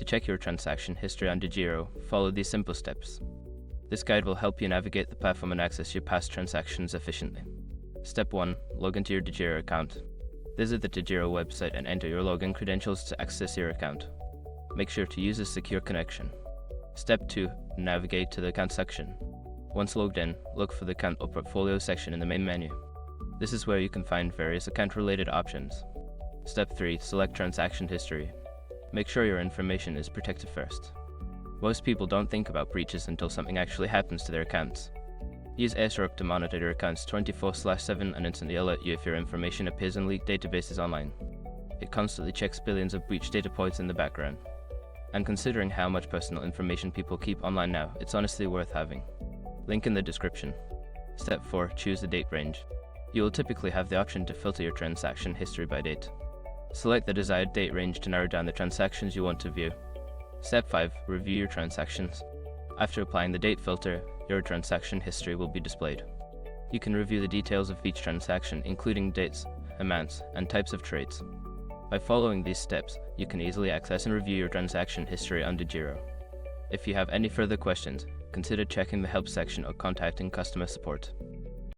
To check your transaction history on DEGIRO, follow these simple steps. This guide will help you navigate the platform and access your past transactions efficiently. Step 1. Log into your DEGIRO account. Visit the DEGIRO website and enter your login credentials to access your account. Make sure to use a secure connection. Step 2. Navigate to the account section. Once logged in, look for the Account or Portfolio section in the main menu. This is where you can find various account-related options. Step 3. Select Transaction History. Make sure your information is protected first. Most people don't think about breaches until something actually happens to their accounts. Use ASRock to monitor your accounts 24/7 and instantly alert you if your information appears in leaked databases online. It constantly checks billions of breach data points in the background. And considering how much personal information people keep online now, it's honestly worth having. Link in the description. Step 4. Choose the date range. You will typically have the option to filter your transaction history by date. Select the desired date range to narrow down the transactions you want to view. Step 5. Review your transactions. After applying the date filter, your transaction history will be displayed. You can review the details of each transaction, including dates, amounts, and types of trades. By following these steps, you can easily access and review your transaction history on DEGIRO. If you have any further questions, consider checking the help section or contacting customer support.